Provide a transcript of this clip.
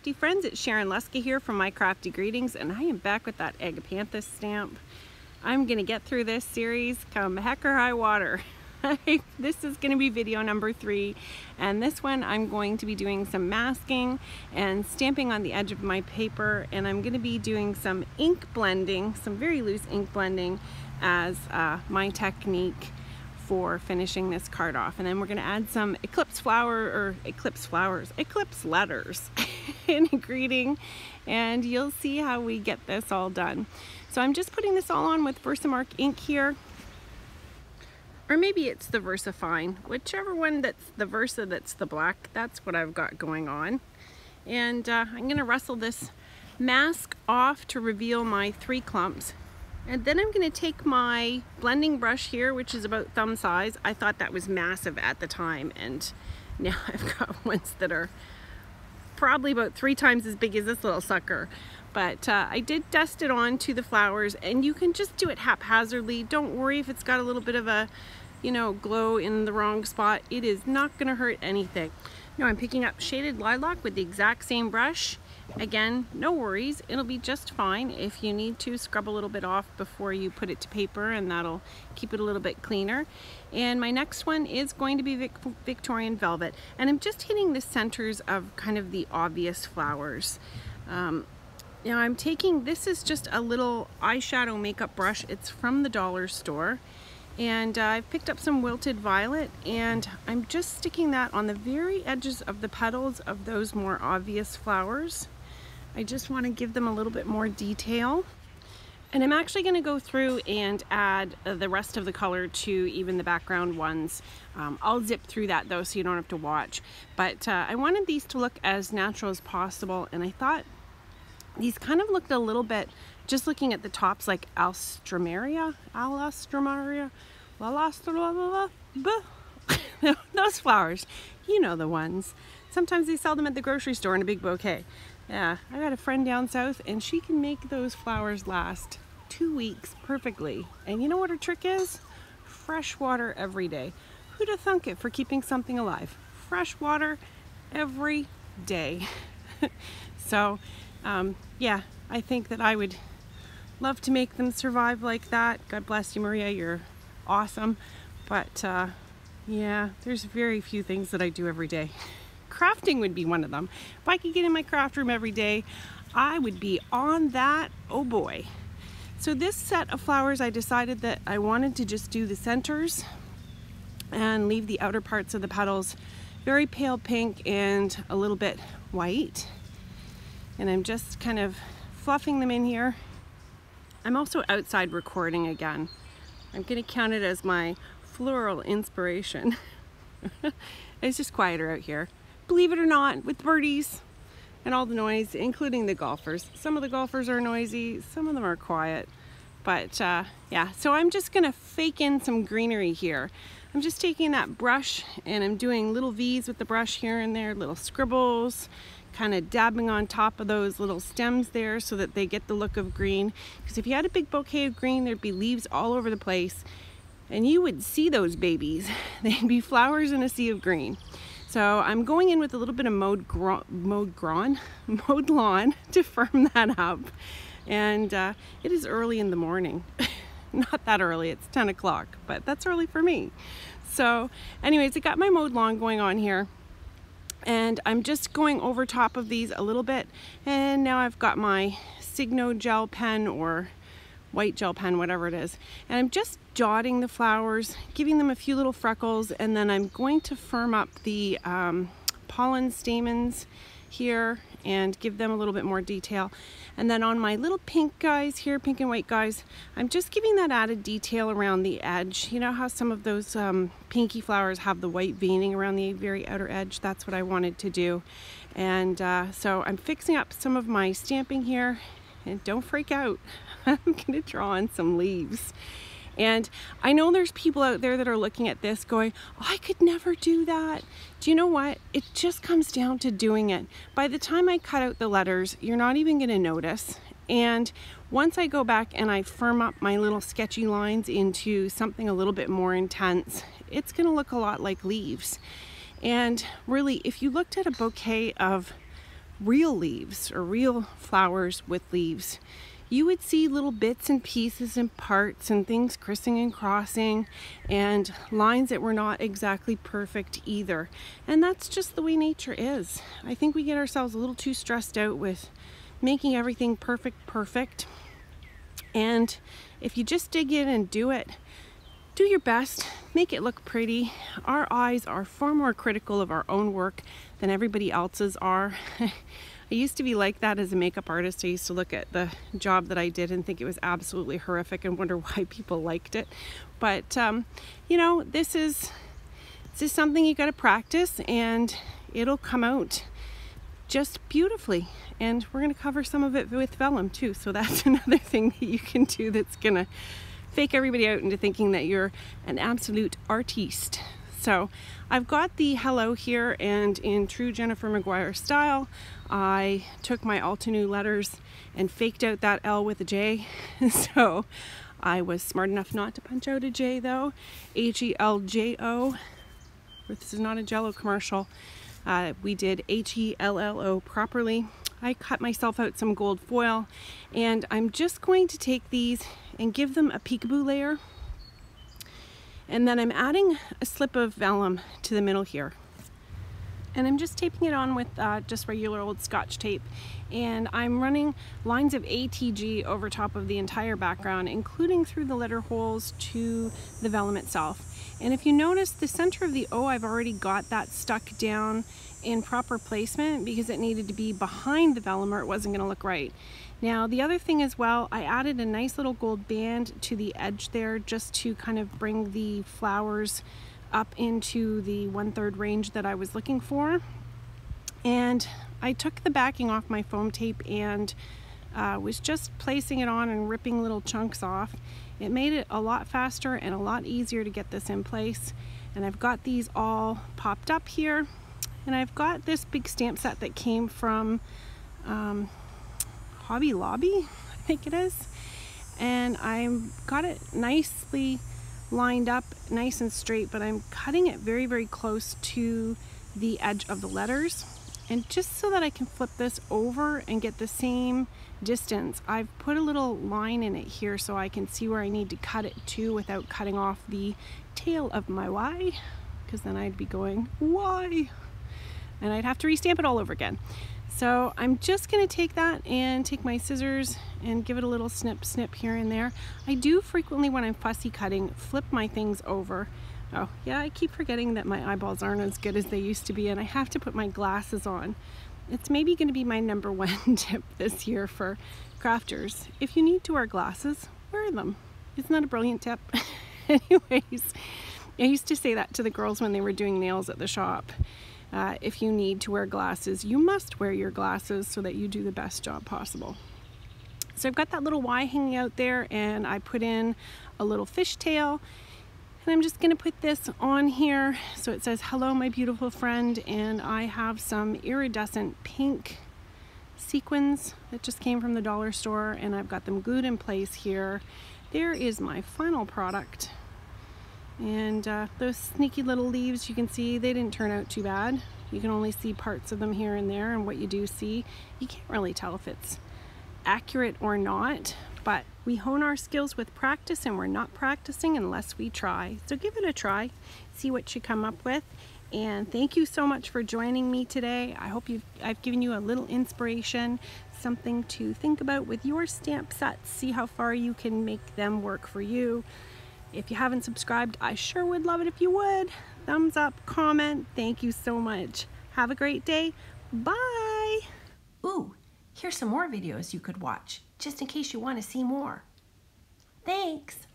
crafty friends, it's Sharon Leska here from My Crafty Greetings, and I am back with that agapanthus stamp. I'm gonna get through this series come heck or high water. This is gonna be video number 3, and this one I'm going to be doing some masking and stamping on the edge of my paper, and I'm gonna be doing some ink blending, some very loose ink blending as my technique for finishing this card off. And then we're going to add some eclipse letters in a greeting, and you'll see how we get this all done. So I'm just putting this all on with Versamark ink here, or maybe it's the VersaFine, whichever one that's the Versa that's the black, that's what I've got going on. And I'm going to rustle this mask off to reveal my 3 clumps. And then I'm going to take my blending brush here, which is about thumb size. I thought that was massive at the time, and now I've got ones that are probably about 3 times as big as this little sucker. But I did dust it on to the flowers, and you can just do it haphazardly. Don't worry if it's got a little bit of a, glow in the wrong spot. It is not going to hurt anything. Now I'm picking up shaded lilac with the exact same brush. Again, no worries, it'll be just fine. If you need to, scrub a little bit off before you put it to paper, and that'll keep it a little bit cleaner. And my next one is going to be Victorian velvet, and I'm just hitting the centers of kind of the obvious flowers. Now I'm taking, this is just a little eyeshadow makeup brush. It's from the dollar store, and I've picked up some wilted violet, and I'm just sticking that on the very edges of the petals of those more obvious flowers. I just want to give them a little bit more detail. And I'm actually going to go through and add the rest of the color to even the background ones. I'll zip through that though, so you don't have to watch. But I wanted these to look as natural as possible, and I thought these kind of looked a little bit, just looking at the tops, like alstroemeria, those flowers, you know the ones. Sometimes they sell them at the grocery store in a big bouquet. Yeah, I got a friend down south, and she can make those flowers last 2 weeks perfectly. And you know what her trick is? Fresh water every day. Who'd have thunk it for keeping something alive? Fresh water every day. So, yeah, I think that I would love to make them survive like that. God bless you, Maria, you're awesome. But, yeah, there's very few things that I do every day. Crafting would be one of them. If I could get in my craft room every day, I would be on that, oh boy. So this set of flowers, I decided that I wanted to just do the centers and leave the outer parts of the petals very pale pink and a little bit white. And I'm just kind of fluffing them in here. I'm also outside recording again. I'm gonna count it as my floral inspiration. It's just quieter out here. Believe it or not, with birdies and all the noise, including the golfers. Some of the golfers are noisy, some of them are quiet. But yeah, so I'm just gonna fake in some greenery here. I'm just taking that brush and I'm doing little V's with the brush here and there, little scribbles, kind of dabbing on top of those little stems there so that they get the look of green. Because if you had a big bouquet of green, there'd be leaves all over the place, and you would see those babies. They'd be flowers in a sea of green. So I'm going in with a little bit of mowed lawn to firm that up. And it is early in the morning. Not that early, it's 10 o'clock, but that's early for me. So anyways, I got my mowed lawn going on here, and I'm just going over top of these a little bit. And now I've got my Signo gel pen or white gel pen, whatever it is, and I'm just dotting the flowers, giving them a few little freckles, and then I'm going to firm up the pollen stamens here and give them a little bit more detail. And then on my little pink guys here, pink and white guys, I'm just giving that added detail around the edge. You know how some of those pinky flowers have the white veining around the very outer edge? That's what I wanted to do. And so I'm fixing up some of my stamping here, and don't freak out. I'm gonna draw on some leaves. And I know there's people out there that are looking at this going, oh, I could never do that. Do you know what? It just comes down to doing it. By the time I cut out the letters, you're not even gonna notice. And once I go back and I firm up my little sketchy lines into something a little bit more intense, it's gonna look a lot like leaves. And really, if you looked at a bouquet of real leaves or real flowers with leaves, you would see little bits and pieces and parts and things crissing and crossing and lines that were not exactly perfect either. And that's just the way nature is. I think we get ourselves a little too stressed out with making everything perfect. And if you just dig in and do it, do your best, make it look pretty. Our eyes are far more critical of our own work than everybody else's are. I used to be like that as a makeup artist. I used to look at the job that I did and think it was absolutely horrific and wonder why people liked it. But you know, this is something you got to practice, and it'll come out just beautifully. And we're going to cover some of it with vellum too, so that's another thing that you can do that's going to fake everybody out into thinking that you're an absolute artiste. So I've got the hello here, and in true Jennifer Maguire style, I took my Altenew letters and faked out that L with a J. So I was smart enough not to punch out a J though. H-E-L-J-O. This is not a Jello commercial. We did H-E-L-L-O properly. I cut myself out some gold foil, and I'm just going to take these and give them a peekaboo layer. And then I'm adding a slip of vellum to the middle here. And I'm just taping it on with just regular old Scotch tape. And I'm running lines of ATG over top of the entire background, including through the letter holes to the vellum itself. And if you notice, the center of the O, I've already got that stuck down in proper placement because it needed to be behind the vellum or it wasn't going to look right. Now the other thing as well, I added a nice little gold band to the edge there just to kind of bring the flowers up into the 1/3 range that I was looking for. And I took the backing off my foam tape and was just placing it on and ripping little chunks off. It made it a lot faster and a lot easier to get this in place. And I've got these all popped up here. And I've got this big stamp set that came from Hobby Lobby, I think it is. And I've got it nicely lined up, nice and straight, but I'm cutting it very, very close to the edge of the letters. And just so that I can flip this over and get the same distance, I've put a little line in it here so I can see where I need to cut it to without cutting off the tail of my Y, because then I'd be going, why? And I'd have to restamp it all over again. So I'm just going to take that and take my scissors and give it a little snip here and there. I do frequently, when I'm fussy cutting, flip my things over. Oh yeah, I keep forgetting that my eyeballs aren't as good as they used to be, and I have to put my glasses on. It's maybe going to be my #1 tip this year for crafters. If you need to wear glasses, wear them. Isn't that a brilliant tip? Anyways, I used to say that to the girls when they were doing nails at the shop. If you need to wear glasses, you must wear your glasses so that you do the best job possible. So I've got that little Y hanging out there, and I put in a little fishtail, and I'm just going to put this on here so it says, hello my beautiful friend, and I have some iridescent pink sequins that just came from the dollar store, and I've got them glued in place here. There is my final product. And those sneaky little leaves, you can see they didn't turn out too bad. You can only see parts of them here and there, and what you do see, you can't really tell if it's accurate or not, but we hone our skills with practice, and we're not practicing unless we try. So give it a try, see what you come up with, and thank you so much for joining me today. I hope I've given you a little inspiration, something to think about with your stamp sets, see how far you can make them work for you. If you haven't subscribed, I sure would love it if you would. Thumbs up, comment. Thank you so much. Have a great day. Bye. Ooh, here's some more videos you could watch, just in case you want to see more. Thanks.